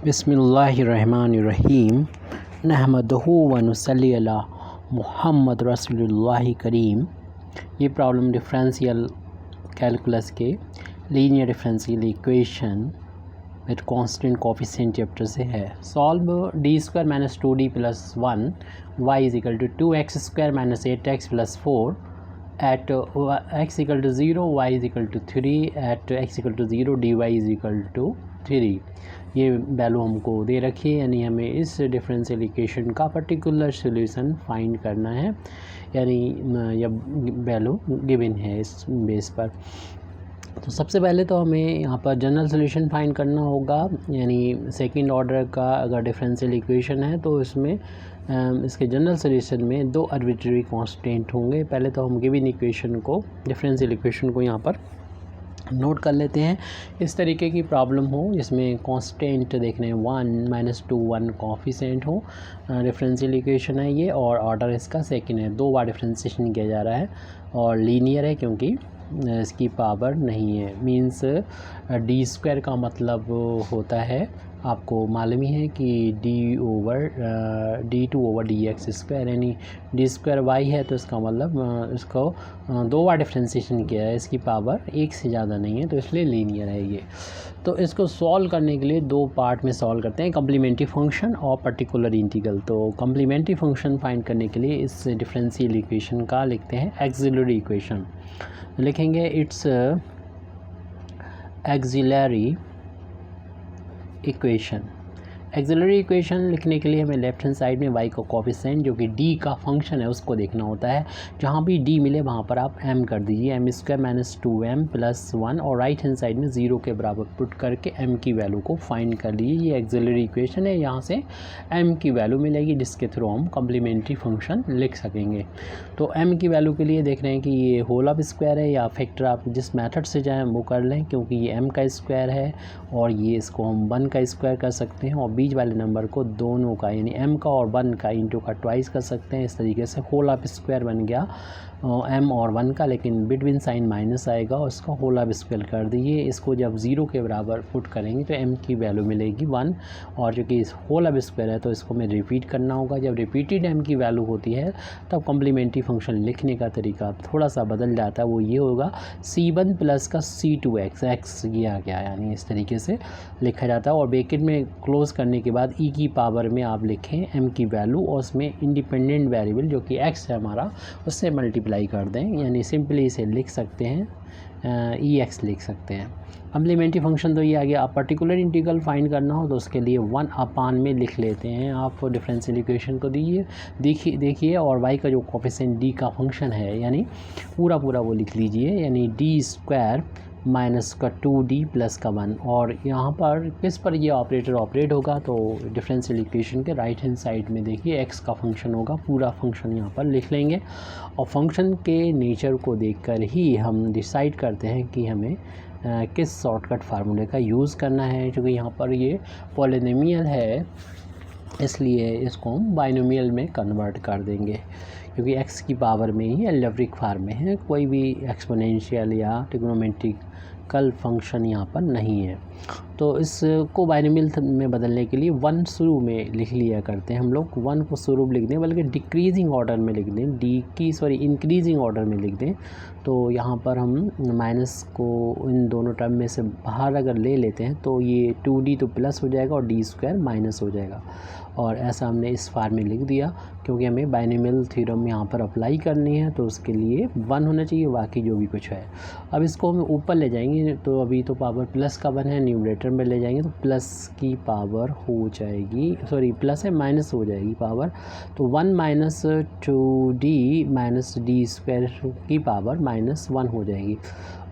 बिस्मिल्लाहिर्रहमानिर्रहीम नहमदहु व नुसल्ली अला मुहम्मद रसूलुल्लाहि करीम। ये प्रॉब्लम डिफरेंशियल कैलकुलस के linear differential equation with constant coefficient chapter से है। Solve D square minus 2d plus 1 y is equal to 2x square minus 8x plus 4 at x equal to 0 y is equal to 3 at x equal to 0 dy is equal to 3। ये value हमको दे रखी है, यानी हमें इस differential equation का particular solution find करना है, यानी यह वैल्यू गिवन है इस बेस पर। तो सबसे पहले तो हमें यहाँ पर जनरल सॉल्यूशन फाइंड करना होगा, यानी सेकंड ऑर्डर का अगर डिफरेंशियल इक्वेशन है तो इसमें इसके जनरल सॉल्यूशन में दो आर्बिट्रेरी कांस्टेंट होंगे। पहले तो हम गिवन इक्वेशन को, डिफरेंशियल इक्वेशन को यहाँ पर नोट कर लेते हैं। इस तरीके की प्रॉब्लम हो जिसमें कांस्टेंट देखने 1 माइनस 2 1 कोफिशिएंट हो, डिफरेंशियल इक्वेशन है ये और ऑर्डर इसका सेकंड है, दो बार डिफरेंशिएशन किया जा रहा है और लीनियर है क्योंकि इसकी पावर नहीं है। मींस डी स्क्वायर का मतलब होता है, आपको मालूम ही है कि D two over D X square, यानी डी स्क्वायर वाई है तो इसका मतलब इसको दो बार डिफ्रेंशिएशन किया है, इसकी पावर एक से ज़्यादा नहीं है तो इसलिए लीनियर है ये। तो इसको सॉल्व करने के लिए दो पार्ट में सॉल्व करते हैं, कम्प्लीमेंट्री फंक्शन और पर्टिकुलर इंटीग्रल। तो कम्प्लीमेंट्री फंक्शन फाइंड करने के लिए इस डिफरेंशियल इक्वेशन का लिखते हैं एक्सिलरी इक्वेशन। लिखेंगे it's axillary equation. Axillary equation लिखने के लिए हमें लेफ्ट हैंड साइड में y का कोफिशिएंट जो कि d का फंक्शन है उसको देखना होता है। जहाँ भी d मिले वहाँ पर आप m कर दीजिए, m square minus 2m plus 1, और राइट हैंड साइड में 0 के बराबर पुट करके m की वैल्यू को फाइंड कर लीजिए। ये एक्सिलरी इक्वेशन है, यहाँ से m की वैल्यू मिलेगी जिसके थ्रू हम कम्प्लीमेंट्री फंक्शन लिख सकेंगे। तो m की वैल्यू के लिए देख रहे हैं कि ये होल ऑफ स्क्वायर है या फैक्टर, आप जिस मेथड से जाएँ वो कर लें, क्योंकि ये m का स्क्वायर है और ये इसको हम 1 का स्क्वायर कर सकते हैं और बीच वाले नंबर को दोनों का, यानी m का और 1 का इंटू का ट्वाइस कर सकते हैं। इस तरीके से होल ऑफ स्क्वायर बन गया m और 1 का, लेकिन बिटवीन साइन माइनस आएगा और इसका होल ऑफ स्क्वायर कर दीजिए। इसको जब 0 के बराबर पुट करेंगे तो m की वैल्यू मिलेगी 1, और जो कि इस होल ऑफ स्क्वायर है तो इसको हमें रिपीट करना होगा। जब रिपीटेड m की वैल्यू होती है तब कम्प्लीमेंट्री फंक्शन लिखने का तरीका थोड़ा सा बदल जाता है, वो ये होगा c1 प्लस का c2x, x ये आ गया, यानी इस तरीके से लिखा जाता है। और ब्रैकेट में क्लोज करने के बाद e की पावर में आप लिखें m की वैल्यू और उसमें इंडिपेंडेंट वेरिएबल जो कि x है हमारा उससे मल्टीप्लाई कर दें, यानी सिंपली इसे लिख सकते हैं ex लिख सकते हैं। कम्प्लीमेंट्री फंक्शन तो ये आ गया। आप पर्टिकुलर इंटीग्रल फाइंड करना हो तो उसके लिए 1 अपान में लिख लेते हैं। आप डिफरेंशियल इक्वेशन को देखिए और y का जो कोफिशिएंट d का फंक्शन है, यानी पूरा वो लिख लीजिए, यानी डी स्क्वायर माइनस का 2d प्लस का 1, और यहाँ पर किस पर ये ऑपरेटर ऑपरेट होगा तो डिफरेंशियल इक्वेशन के राइट हैंड साइड में देखिए x का फंक्शन होगा, पूरा फंक्शन यहाँ पर लिख लेंगे और फंक्शन के नेचर को देखकर ही हम डिसाइड करते हैं कि हमें किस शॉर्टकट फार्मूले का यूज़ करना है। क्योंकि यहाँ पर ये पॉलिनोमियल है इसलिए इसको हम बाइनोमियल में कन्वर्ट कर देंगे, क्योंकि x की पावर में ही अलजेब्रिक फार्म में है, कोई भी एक्सपोनेंशियल या ट्रिग्नोमेट्रिकल फंक्शन यहाँ पर नहीं है। तो इसको बाइनोमियल में बदलने के लिए 1 शुरू में लिख लिया करते हैं हम लोग, 1 को शुरू लिख दें, बल्कि डिक्रीजिंग ऑर्डर में लिख दें, इंक्रीजिंग ऑर्डर में लिख दें। तो यहाँ पर हम माइनस को इन दोनों टर्म में से बाहर अगर ले लेते हैं तो ये 2d तो प्लस हो जाएगा और d स्क्वायर माइनस हो जाएगा, और ऐसा हमने इस फार्म में लिख दिया क्योंकि हमें बाइनोमियल थ्योरम यहाँ पर अप्लाई करनी है तो उसके लिए 1 होना चाहिए, बाकी जो भी कुछ है। अब इसको हम ऊपर ले जाएंगे तो अभी तो पावर प्लस का 1 है, न्यूमरेटर में ले जाएंगे तो प्लस की पावर हो जाएगी, सॉरी प्लस है माइनस हो जाएगी पावर, तो 1 minus 2d minus D square की पावर माइनस 1 हो जाएगी,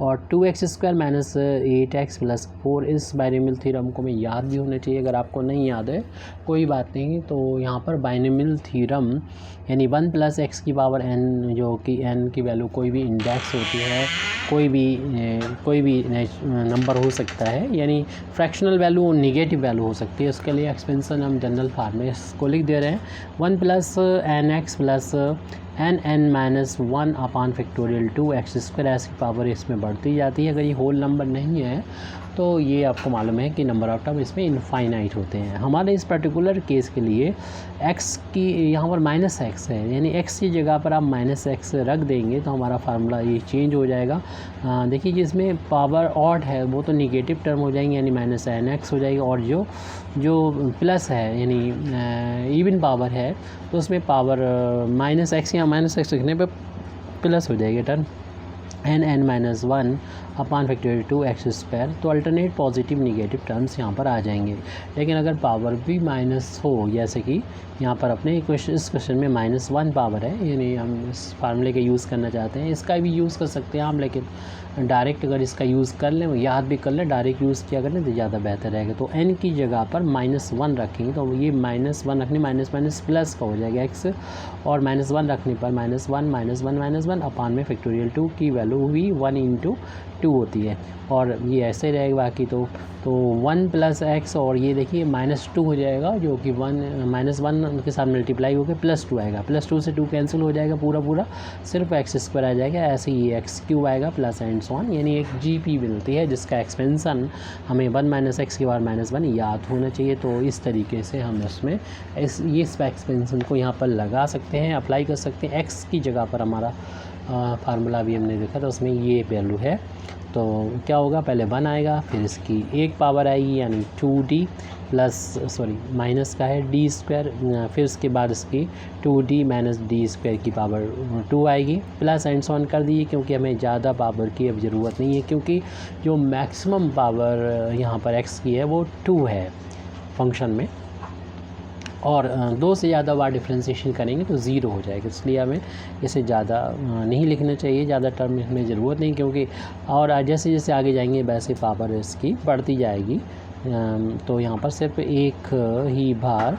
और 2x square minus 8x plus 4। इस बाइनोमियल थ्योरम को हमें याद भी होना चाहिए, अगर आपको नहीं याद है कोई बात नहीं। तो यहाँ पर बाइनोमियल थ्योरम यानी 1 प्लस x की पावर n, जो कि n की वैल्यू कोई भी इंडेक्स होती है, कोई भी नंबर हो सकता है, यानी फ्रैक्शनल वैल्यू और निगेटिव वैल्यू हो सकती है। उसके लिए एक्सपेंशन हम जनरल फार्म में इसको लिख दे रहे हैं 1 plus nx plus n minus 1 अपान फैक्टोरियल 2x स्क्वायर, ऐसी पावर इसमें बढ़ती जाती है। अगर ये होल नंबर नहीं है तो ये आपको मालूम है कि नंबर ऑफ टर्म इसमें इनफाइनाइट होते हैं। हमारे इस पर्टिकुलर केस के लिए x की यहाँ पर -x है, यानी x की जगह पर आप -x रख देंगे तो हमारा फार्मूला ये चेंज हो जाएगा। देखिए जिसमें पावर ऑड है वो तो निगेटिव टर्म हो जाएंगे, यानी -nx हो जाएगी, और जो प्लस है यानी इवन पावर है तो उसमें पावर -x या -x लिखने पर प्लस हो जाएगी term n-1 upon factorial 2x²। तो अल्टरनेट पॉजिटिव निगेटिव टर्म्स यहाँ पर आ जाएंगे। लेकिन अगर पावर भी माइनस हो, जैसे कि यहाँ पर अपने इस क्वेश्चन में -1 पावर है, यानी हम इस फार्मूले का यूज़ करना चाहते हैं, इसका भी यूज़ कर सकते हैं हम, लेकिन डायरेक्ट अगर इसका यूज़ कर लें, याद भी कर लें, डायरेक्ट यूज़ किया करें तो ज़्यादा बेहतर रहेगा। तो n की जगह पर -1 रखेंगे तो ये -1 रखने माइनस प्लस का हो जाएगा x, और -1 रखने पर -1 अपान में फैक्टोरियल 2 की वैल्यू भी 1 × 2 होती है, और ये ऐसे रहेगा बाकी तो 1 + x, और ये देखिए -2 हो जाएगा जो कि -1 के साथ मल्टीप्लाई होकर +2 आएगा, +2 से 2 कैंसिल हो जाएगा, पूरा सिर्फ x² आ जाएगा। ऐसे ही x³ आएगा प्लस एंड सो ऑन, यानी एक GP मिलती है जिसका एक्सपेंसन हमें 1 - x के बाद -1 याद होना चाहिए। तो इस तरीके से हम उसमें ये एक्सपेंसन को यहाँ पर लगा सकते हैं, अप्लाई कर सकते हैं। x की जगह पर हमारा फार्मूला भी हमने देखा था, उसमें ये वैल्यू है। तो क्या होगा, पहले 1 आएगा, फिर इसकी एक पावर आएगी यानी 2d माइनस का है d², फिर उसके बाद इसकी 2d - d² की पावर 2 आएगी, प्लस एंड सो ऑन कर दीजिए, क्योंकि हमें ज़्यादा पावर की अब ज़रूरत नहीं है, क्योंकि जो मैक्सिमम पावर यहाँ पर x की है वो 2 है फंक्शन में, और 2 से ज़्यादा बार डिफ्रेंशिएशन करेंगे तो 0 हो जाएगा, इसलिए हमें इसे ज़्यादा नहीं लिखना चाहिए, ज़्यादा टर्म लिखने की ज़रूरत नहीं, क्योंकि और जैसे जैसे आगे जाएंगे वैसे पावर इसकी बढ़ती जाएगी। तो यहाँ पर सिर्फ एक ही बार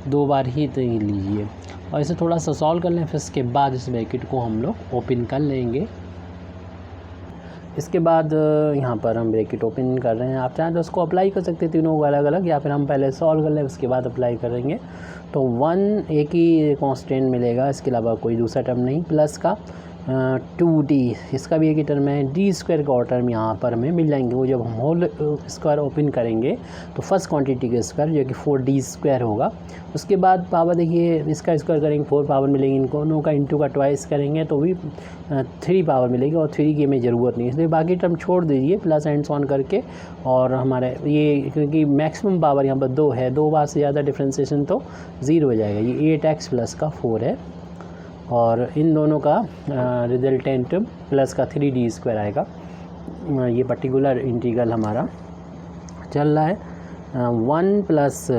2 बार ही लीजिए, और इसे थोड़ा सा सॉल्व कर लें, फिर इसके बाद इस ब्रैकेट को हम लोग ओपन कर लेंगे। इसके बाद यहाँ पर हम ब्रैकेट ओपन कर रहे हैं, आप चाहें तो उसको अप्लाई कर सकते हैं तीनों को अलग अलग, या फिर हम पहले सॉल्व कर लें उसके बाद अप्लाई करेंगे। तो 1 एक ही कांस्टेंट मिलेगा, इसके अलावा कोई दूसरा टर्म नहीं, प्लस का 2d इसका भी एक ही टर्म है, d² का और टर्म यहाँ पर हमें मिल जाएंगे। वो जब हम होल स्क्वायर ओपन करेंगे तो फर्स्ट क्वांटिटी का स्क्वायर जो कि 4d² होगा, उसके बाद पावर देखिए इसका स्क्वायर करेंगे 4 पावर मिलेगी, इन दोनों का इंटू का ट्वाइस करेंगे तो भी 3 पावर मिलेगी, और 3 की हमें ज़रूरत नहीं है, इसलिए बाकी टर्म छोड़ दीजिए प्लस एंड ऑन करके। और हमारे ये क्योंकि मैक्सिमम पावर यहाँ पर 2 है, 2 बार से ज़्यादा डिफ्रेंशिएशन तो 0 हो जाएगा, ये 8x प्लस का 4 है, और इन दोनों का रिजल्टेंट प्लस का 3d² आएगा। ये पर्टिकुलर इंटीग्रल हमारा चल रहा है 1 +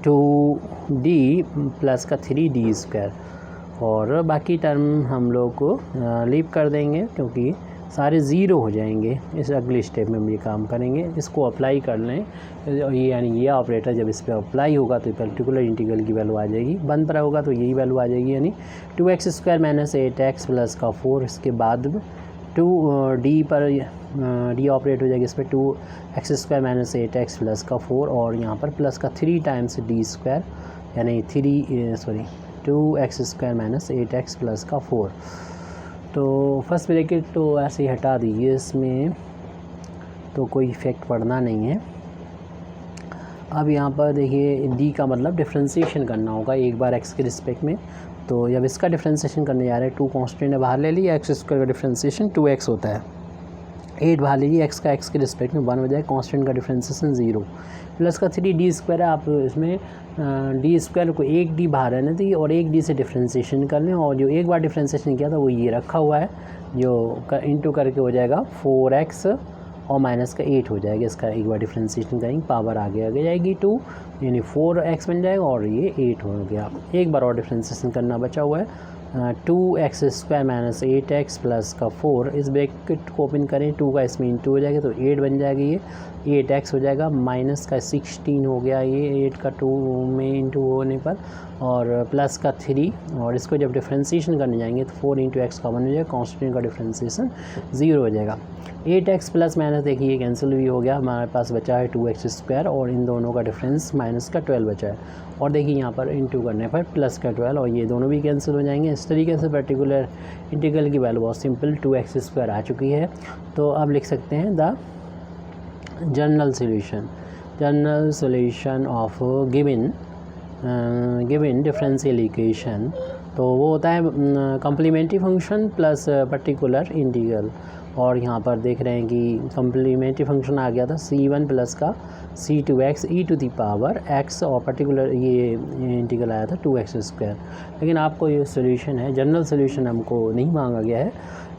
2d प्लस का 3d², और बाकी टर्म हम लोग को लीव कर देंगे क्योंकि सारे 0 हो जाएंगे। इस अगले स्टेप में हम ये काम करेंगे, इसको अप्लाई कर लें, ये यानी ये ऑपरेटर जब इस पर अप्लाई होगा तो पर्टिकुलर इंटीग्रल की वैल्यू आ जाएगी, 1 पर होगा तो यही वैल्यू आ जाएगी, यानी 2x² - 8x प्लस का 4, इसके बाद 2d पर d ऑपरेट हो जाएगी, इस पर 2x² - 8x प्लस का 4, और यहाँ पर प्लस का 3 टाइम्स d², यानी 2x² - 8x प्लस का 4। तो फर्स्ट ब्रैकेट तो ऐसे ही हटा दीजिए, इसमें तो कोई इफ़ेक्ट पड़ना नहीं है। अब यहाँ पर देखिए d का मतलब डिफ्रेंशिएशन करना होगा एक बार x के रिस्पेक्ट में, तो जब इसका डिफ्रेंशिएशन करने जा रहे हैं 2 कांस्टेंट बाहर ले लिया, x² का डिफ्रेंशिएशन 2x होता है, 8 बाहर लीजिए, x का x के रिस्पेक्ट में 1 हो जाए, कांस्टेंट का डिफ्रेंशिएशन 0, प्लस का 3d²। आप इसमें d² को 1d बाहर रहने दी और 1d से डिफ्रेंशिएशन कर लें, और जो एक बार डिफ्रेंशिएशन किया था वो ये रखा हुआ है, जो इंटू करके हो जाएगा 4x और माइनस का 8 हो जाएगा, इसका एक बार डिफ्रेंशिएशन करेंगे, पावर आगे जाएगी 2, यानी 4x बन जाएगा, और ये 8 हो गया। एक बार और डिफ्रेंशिएशन करना बचा हुआ है, 2x² - 8x प्लस का 4, इस ब्रैकेट को ओपन करें, 2 का इसमें इंटू हो जाएगा तो 8 बन जाएगा, ये 8x हो जाएगा, माइनस का 16 हो गया, ये 8 का 2 में इंटू होने पर, और प्लस का 3, और इसको जब डिफ्रेंशिएशन करने जाएंगे तो 4 × x कॉमन हो जाएगा, कांस्टेंट का डिफ्रेंशिएशन 0 हो जाएगा। 8x प्लस माइनस देखिए कैंसिल भी हो गया, हमारे पास बचा है 2x², और इन दोनों का डिफरेंस माइनस का 12 बचा है, और देखिए यहाँ पर इंटू करने पर प्लस का 12, और ये दोनों भी कैंसिल हो जाएंगे। इस तरीके से पर्टिकुलर इंटीग्रल की वैल्यू बहुत सिंपल 2x² आ चुकी है। तो अब लिख सकते हैं the general solution of given differential equation, तो वो होता है complementary function plus particular integral. और यहाँ पर देख रहे हैं कि कम्प्लीमेंट्री फंक्शन आ गया था c1 प्लस का c2x e to the power x, और पर्टिकुलर ये इंटीग्रल आया था 2x²। लेकिन आपको ये सोल्यूशन है, जनरल सोल्यूशन हमको नहीं मांगा गया है,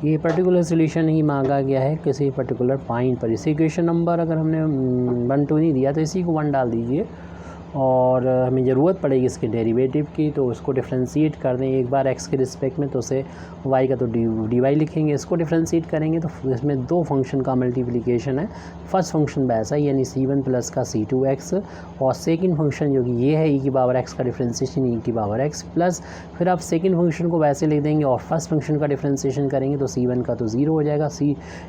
ये पर्टिकुलर सोल्यूशन ही मांगा गया है किसी पर्टिकुलर पॉइंट पर। इसी इक्वेशन नंबर अगर हमने 1 2 नहीं दिया तो इसी को 1 डाल दीजिए, और हमें ज़रूरत पड़ेगी इसके डेरिवेटिव की, तो उसको डिफ्रेंशिएट कर दें एक बार x के रिस्पेक्ट में, तो उसे y का तो dy लिखेंगे। इसको डिफ्रेंशिएट करेंगे तो इसमें दो फंक्शन का मल्टीप्लिकेशन है। फर्स्ट फंक्शन वैसा यानी c1 प्लस का c2x, और सेकंड फंक्शन जो कि ये है e की पावर x का डिफ्रेंशिएशन e की पावर x प्लस, फिर आप सेकंड फंक्शन को वैसे लिख देंगे और फर्स्ट फंक्शन का डिफ्रेंशिएशन करेंगे तो c1 का तो 0 हो जाएगा,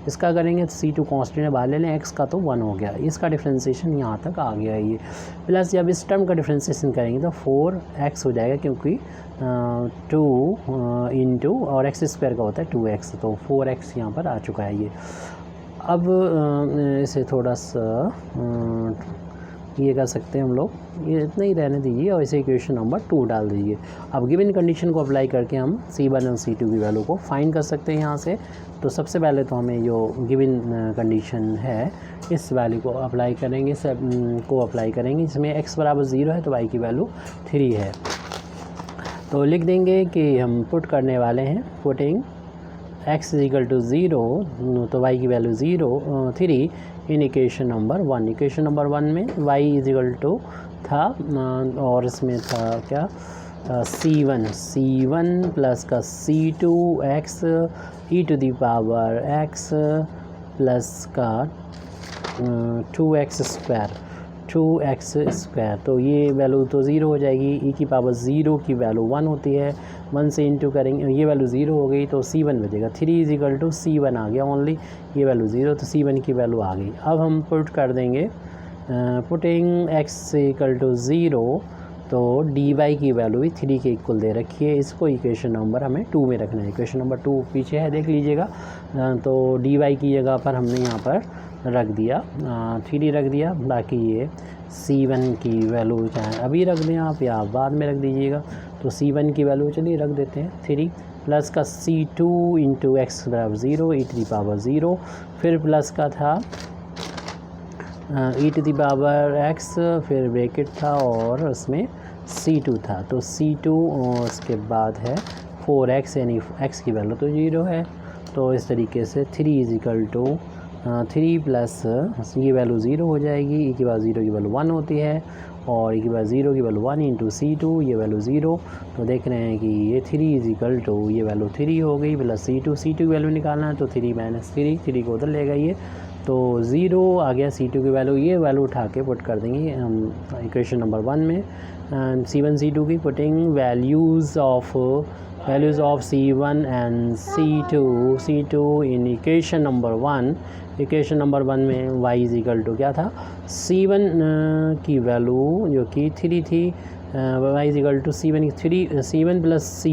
इसका करेंगे तो c2 कॉन्स्टेंट बाहर ले लें, x का तो 1 हो गया, इसका डिफ्रेंशिएशन यहाँ तक आ गया ये। प्लस जब इस टर्म का डिफ्रेंशिएशन करेंगे तो 4x हो जाएगा, क्योंकि 2 इंटू और x² का होता है 2x, तो 4x यहाँ पर आ चुका है ये। अब इसे थोड़ा सा ये कर सकते हैं हम लोग, ये इतना ही रहने दीजिए और इसे इक्वेशन नंबर 2 डाल दीजिए। अब गिवन कंडीशन को अप्लाई करके हम c1 और c2 की वैल्यू को फाइंड कर सकते हैं यहाँ से। तो सबसे पहले तो हमें जो गिवन कंडीशन है इस वैल्यू को अप्लाई करेंगे, इसमें x बराबर 0 है तो y की वैल्यू 3 है। तो लिख देंगे कि हम पुट करने वाले हैं, पुटिंग x इक्वल टू 0 तो y की value 3 in equation number 1। Equation number 1 में y इक्वल टू था और इसमें था क्या c1 प्लस का c2x e to the power x plus का 2x²। तो ये वैल्यू तो 0 हो जाएगी, e की पावर 0 की वैल्यू 1 होती है, 1 से इंटू करेंगे, ये वैल्यू 0 हो गई तो c1 बचेगा, 3 इज इक्वल टू c1 आ गया ओनली, ये वैल्यू 0 तो c1 की वैल्यू आ गई। अब हम पुट कर देंगे, पुटिंग x इक्वल टू 0 तो dy की वैल्यू भी 3 के इक्वल दे रखी है, इसको इक्वेशन नंबर हमें 2 में रखना है। इक्वेशन नंबर 2 पीछे है देख लीजिएगा, तो dy की जगह पर हमने यहाँ पर रख दिया 3 रख दिया, बाकी ये c1 की वैल्यू चाहे अभी रख दें आप या बाद में रख दीजिएगा। तो c1 की वैल्यू चलिए रख देते हैं 3 प्लस का c2 इंटू एक्स बराबर 0 e टू दी पावर 0, फिर प्लस का था e to the power x, फिर ब्रैकेट था और उसमें c2 था, तो c2 और उसके बाद है 4x यानी x की वैल्यू तो 0 है। तो इस तरीके से 3 इज इक्वल टू 3 प्लस ये वैल्यू 0 हो जाएगी, e की पावर 0 की वैल्यू 1 होती है, और e की पावर 0 की वैल्यू 1 इंटू c2 ये वैल्यू 0। तो देख रहे हैं कि ये 3 इज इक्वल टू ये वैल्यू 3 हो गई प्लस c2 की वैल्यू निकालना है तो 3 माइनस 3 को उधर ले गई, तो 0 आ गया c2 की वैल्यू। ये वैल्यू उठा के पुट कर देंगे हम इक्वेशन नंबर 1 में, c1 c2 की putting values of c1 and c2 in equation number 1। Equation number 1 में y इज इक्वल टू क्या था, c1 की वैल्यू जो कि 3 थी, y is equal to c1 plus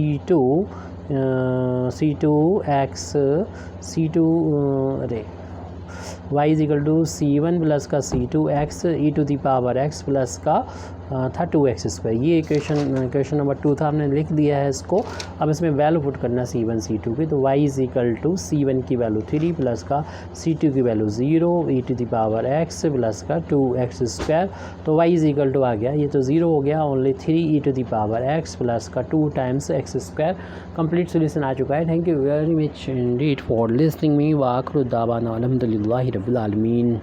y is equal to c1 plus का c2x e to the power x plus का था 2x²। ये इक्वेशन नंबर 2 था, हमने लिख दिया है इसको। अब इसमें वैल्यू पुट करना c1 c2 की, तो y is equal to c1 की वैल्यू 3 प्लस का c2 की value 0 e to the power x plus का 2x²। तो y इज इक्वल टू आ गया, ये तो 0 हो गया, only 3 e to the power x plus का 2 टाइम्स x²। कंप्लीट सोल्यूशन आ चुका है। Thank you very much indeed for listening me. व आखिर दावाना अल्हम्दुलिल्लाहि रब्बिल आलमीन।